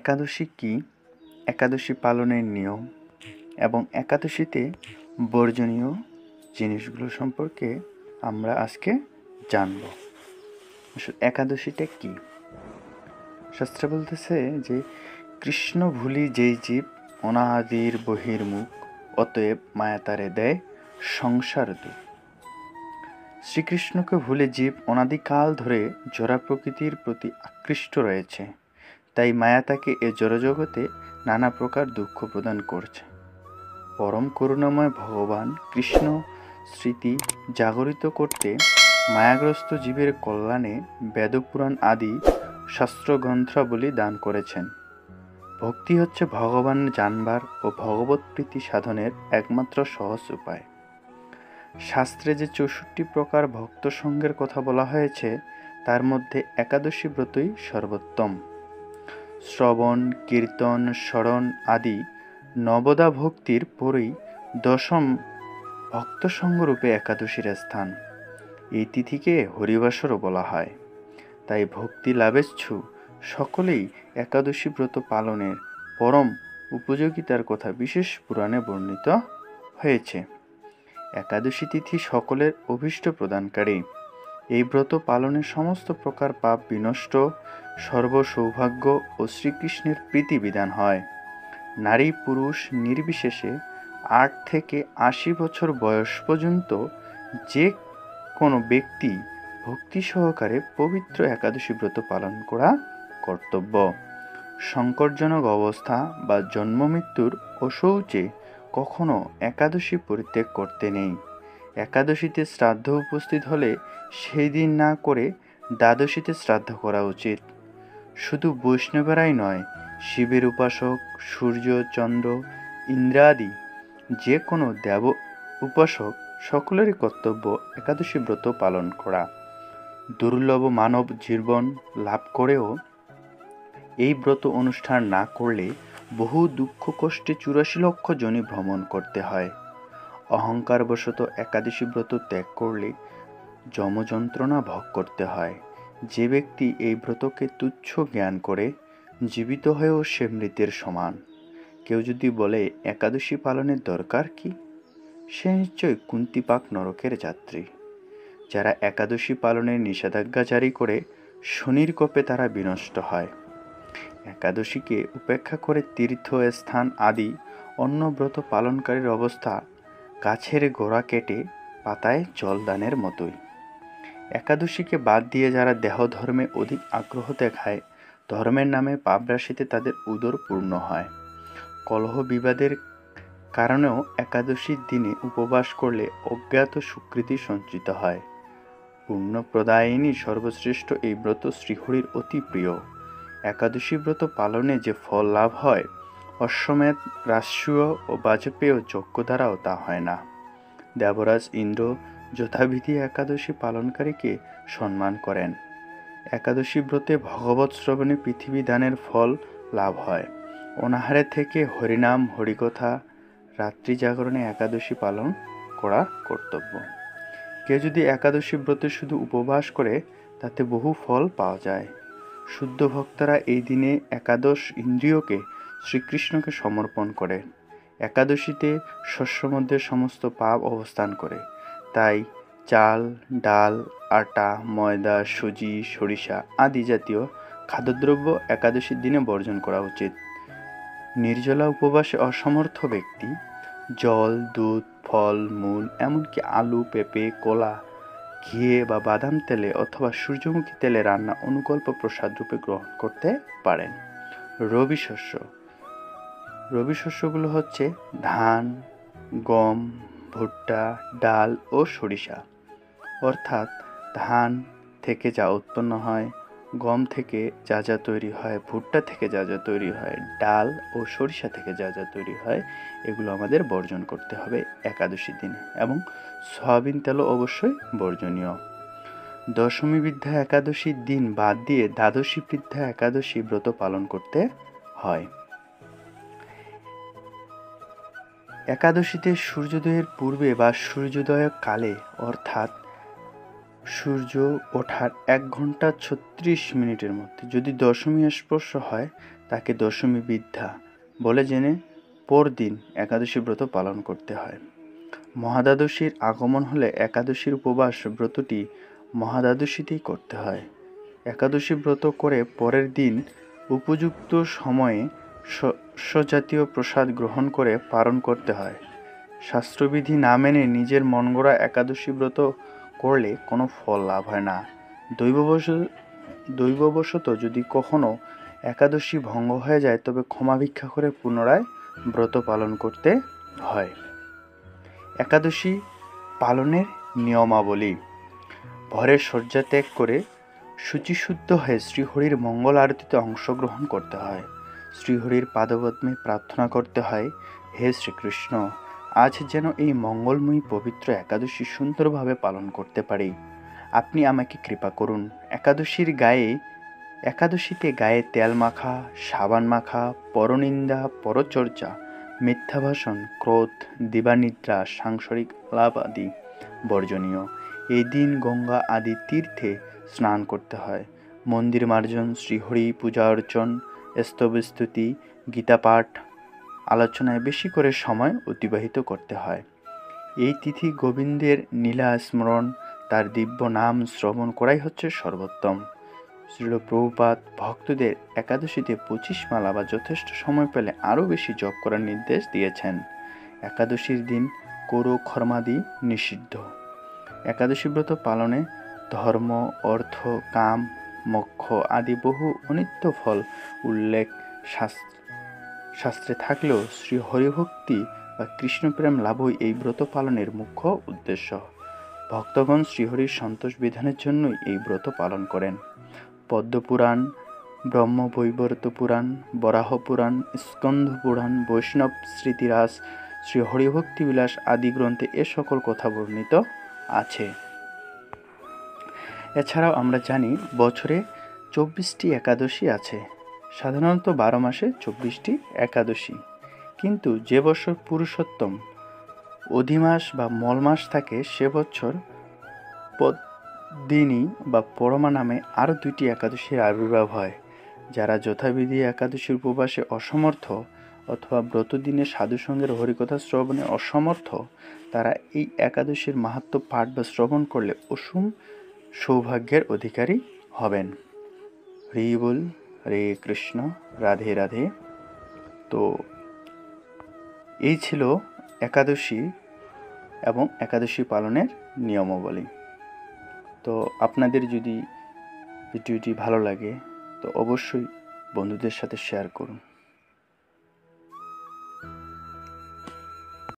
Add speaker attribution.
Speaker 1: একাদশী কি, একাদশী পালনের নিয়ম এবং একাদশীতে বর্জনীয় জিনিসগুলো সম্পর্কে আমরা আজকে জানব। আসলে একাদশীটা কি? শাস্ত্রে বলতেছে যে কৃষ্ণ ভুলি যেই জীব অনাদির বহির্মুখ, অতএব মায়া তারে দেয় সংসার দুঃখ। শ্রীকৃষ্ণকে ভুলে জীব অনাদিকাল ধরে জড়া প্রকৃতির প্রতি আকৃষ্ট রয়েছে, তাই মায়া তাকে এ জড়জগতে নানা প্রকার দুঃখ প্রদান করছে। পরম করুণাময় ভগবান কৃষ্ণ স্মৃতি জাগরিত করতে মায়াগ্রস্ত জীবের কল্যাণে বেদপুরাণ আদি শাস্ত্রগ্রন্থাবলী দান করেছেন। ভক্তি হচ্ছে ভগবান জানবার ও ভগবৎ প্রীতি সাধনের একমাত্র সহজ উপায়। শাস্ত্রে যে ৬৪ প্রকার ভক্ত সঙ্গের কথা বলা হয়েছে, তার মধ্যে একাদশী ব্রতই সর্বোত্তম। শ্রবণ, কীর্তন, স্মরণ আদি নবদা ভক্তির পরেই দশম ভক্তসঙ্গরূপে একাদশীর স্থান। এই তিথিকে হরিবাসরও বলা হয়। তাই ভক্তি লাভেচ্ছু সকলেই একাদশী ব্রত পালনের পরম উপযোগিতার কথা বিশেষ পুরাণে বর্ণিত হয়েছে। একাদশী তিথি সকলের অভীষ্ট প্রদানকারী। এই ব্রত পালনে সমস্ত প্রকার পাপ বিনষ্ট, সর্ব সৌভাগ্য ও শ্রীকৃষ্ণের প্রীতি বিধান হয়। নারী পুরুষ নির্বিশেষে ৮ থেকে ৮০ বছর বয়স পর্যন্ত যে কোনো ব্যক্তি ভক্তি সহকারে পবিত্র একাদশী ব্রত পালন করা কর্তব্য। সংকটজনক অবস্থা বা জন্ম মৃত্যুর অশৌচে কখনো একাদশী পরিত্যাগ করতে নেই। একাদশীতে শ্রাদ্ধ উপস্থিত হলে সেই দিন না করে দ্বাদশীতে শ্রাদ্ধ করা উচিত। শুধু বৈষ্ণবেরাই নয়, শিবের উপাসক, সূর্য, চন্দ্র, ইন্দ্রাদি যে কোনো দেব উপাসক সকলেরই কর্তব্য একাদশী ব্রত পালন করা। দুর্লভ মানব জীবন লাভ করেও এই ব্রত অনুষ্ঠান না করলে বহু দুঃখ কষ্টে ৮৪ লক্ষ যোনি ভ্রমণ করতে হয়। অহংকারবশত একাদশী ব্রত ত্যাগ করলে যমযন্ত্রণা ভোগ করতে হয়। যে ব্যক্তি এই ব্রতকে তুচ্ছ জ্ঞান করে, জীবিত হয়েও সে মৃতের সমান। কেউ যদি বলে একাদশী পালনের দরকার কি, সে নিশ্চয় কুন্তিপাক নরকের যাত্রী। যারা একাদশী পালনের নিষেধাজ্ঞা জারি করে শনির কোপে তারা বিনষ্ট হয়। একাদশীকে উপেক্ষা করে তীর্থ স্থান আদি অন্য ব্রত পালনকারীর অবস্থা গাছের গোড়া কেটে পাতায় জল দানের মতোই। একাদশীকে বাদ দিয়ে যারা দেহ ধর্মে অধিক আগ্রহ দেখায়, ধর্মের নামে পাপরাশিতে তাদের উদর পূর্ণ হয়। কলহ বিবাদের কারণেও একাদশীর দিনে উপবাস করলে অজ্ঞাত সুকৃতি সঞ্চিত হয়। পুণ্যপ্রদায়িনী সর্বশ্রেষ্ঠ এই ব্রত শ্রীহরির অতি প্রিয়। একাদশী ব্রত পালনে যে ফল লাভ হয়, অশ্বমেধ, রাজসূয় ও বাজপেয় যজ্ঞ দ্বারাও তা হয় না। দেবরাজ ইন্দ্র যথাবিধি একাদশী পালনকারীকে সম্মান করেন। একাদশী ব্রতে ভগবৎ শ্রবণে পৃথিবী দানের ফল লাভ হয়। অনাহারে থেকে হরিনাম হরিকথা, রাত্রি জাগরণে একাদশী পালন করা কর্তব্য। কেউ যদি একাদশী ব্রতে শুধু উপবাস করে, তাতে বহু ফল পাওয়া যায়। শুদ্ধ ভক্তরা এই দিনে একাদশ ইন্দ্রিয়কে শ্রীকৃষ্ণকে সমর্পণ করে। একাদশীতে শস্য মধ্যে সমস্ত পাপ অবস্থান করে, তাই চাল, ডাল, আটা, ময়দা, সুজি, সরিষা আদি জাতীয় খাদ্যদ্রব্য একাদশীর দিনে বর্জন করা উচিত। নির্জলা উপবাসে অসমর্থ ব্যক্তি জল, দুধ, ফল মূল, এমনকি আলু, পেঁপে, কলা, ঘিয়ে বা বাদাম তেলে অথবা সূর্যমুখী তেলে রান্না অনুকল্প প্রসাদ রূপে গ্রহণ করতে পারেন। রবি শস্য রবি শস্যগুলো হচ্ছে ধান, গম, ভুট্টা, ডাল ও সরিষা। অর্থাৎ ধান থেকে যা উৎপন্ন হয়, গম থেকে যা যা তৈরি হয়, ভুট্টা থেকে যা যা তৈরি হয়, ডাল ও সরিষা থেকে যা যা তৈরি হয়, এগুলো আমাদের বর্জন করতে হবে একাদশীর দিনে। এবং সয়াবিন তেলও অবশ্যই বর্জনীয়। দশমী বৃদ্ধা একাদশীর দিন বাদ দিয়ে দ্বাদশী বৃদ্ধা একাদশী ব্রত পালন করতে হয়। একাদশীতে সূর্যোদয়ের পূর্বে বা সূর্যোদয় কালে, অর্থাৎ সূর্য ওঠার ১ ঘন্টা ৩৬ মিনিটের মধ্যে যদি দশমী স্পর্শ হয়, তাকে দশমী বিদ্যা বলে জেনে পরদিন একাদশী ব্রত পালন করতে হয়। মহাদ্বাদশীর আগমন হলে একাদশীর উপবাস ব্রতটি মহাদ্বাদশীতেই করতে হয়। একাদশী ব্রত করে পরের দিন উপযুক্ত সময়ে শস্যজাতীয় প্রসাদ গ্রহণ করে পালন করতে হয়। শাস্ত্রবিধি না মেনে নিজের মনগড়া একাদশী ব্রত করলে কোনো ফল লাভ হয় না। দৈববশত যদি কখনো একাদশী ভঙ্গ হয়ে যায় তবে ক্ষমা ভিক্ষা করে পুনরায় ব্রত পালন করতে হয়। একাদশী পালনের নিয়মাবলী। ভোরে শয্যা ত্যাগ করে শুচিশুদ্ধ হয়ে শ্রীহরির মঙ্গল আরতিতে অংশগ্রহণ করতে হয়। শ্রীহরির পাদপদ্মে প্রার্থনা করতে হয়, হে শ্রীকৃষ্ণ, আজ যেন এই মঙ্গলময়ী পবিত্র একাদশী সুন্দরভাবে পালন করতে পারি, আপনি আমাকে কৃপা করুন। একাদশীতে গায়ে তেল মাখা, সাবান মাখা, পরনিন্দা, পরচর্চা, মিথ্যা ভাষণ, ক্রোধ, দিবানিদ্রা, সাংসারিক আলাপ আদি বর্জনীয়। এই দিন গঙ্গা আদি তীর্থে স্নান করতে হয়। মন্দির মার্জন, শ্রীহরি পূজা অর্চন, স্তবস্তুতি, গীতাপাঠ, আলোচনায় বেশি করে সময় অতিবাহিত করতে হয়। এই তিথি গোবিন্দের লীলা স্মরণ, তার দিব্য নাম শ্রবণ করাই হচ্ছে সর্বোত্তম। শ্রীল প্রভুপাদ ভক্তদের একাদশীতে 25 মালা বা যথেষ্ট সময় পেলে আরও বেশি জপ করার নির্দেশ দিয়েছেন। একাদশীর দিন করু কর্মাদি নিষিদ্ধ। একাদশী ব্রত পালনে ধর্ম, অর্থ, কাম, মোক্ষ আদি বহু অনিত্য ফল উল্লেখ শাস্ত্রে থাকলেও শ্রী হরিভক্তি বা কৃষ্ণপ্রেম লাভই এই ব্রত পালনের মুখ্য উদ্দেশ্য। ভক্তগণ শ্রীহরির সন্তোষ বিধানের জন্যই এই ব্রত পালন করেন। পদ্মপুরাণ, ব্রহ্মবৈবর্ত পুরাণ, বরাহ পুরাণ, স্কন্ধ পুরাণ, বৈষ্ণব স্মৃতিরাস, শ্রী হরিভক্তি বিলাস আদি গ্রন্থে এ সকল কথা বর্ণিত আছে। এছাড়াও আমরা জানি বছরে 24টি একাদশী আছে। সাধারণত 12 মাসে 24টি একাদশী, কিন্তু যে বছর পুরুষোত্তম অধিমাস বা মল মাস থাকে সে বছর পদ্মিনী বা পরমা নামে আরও 2টি একাদশীর আবির্ভাব হয়। যারা যথাবিধি একাদশীর উপবাসে অসমর্থ অথবা ব্রতদিনে সাধুসঙ্গের হরিকথা শ্রবণে অসমর্থ, তারা এই একাদশীর মাহাত্ম্য পাঠ বা শ্রবণ করলে অসীম সৌভাগ্যের অধিকারী হবেন। হরি বল, হরে কৃষ্ণ, রাধে রাধে। তো এই ছিল একাদশী এবং একাদশী পালনের নিয়মাবলী। তো আপনাদের যদি ভিডিওটি ভালো লাগে তো অবশ্যই বন্ধুদের সাথে শেয়ার করুন।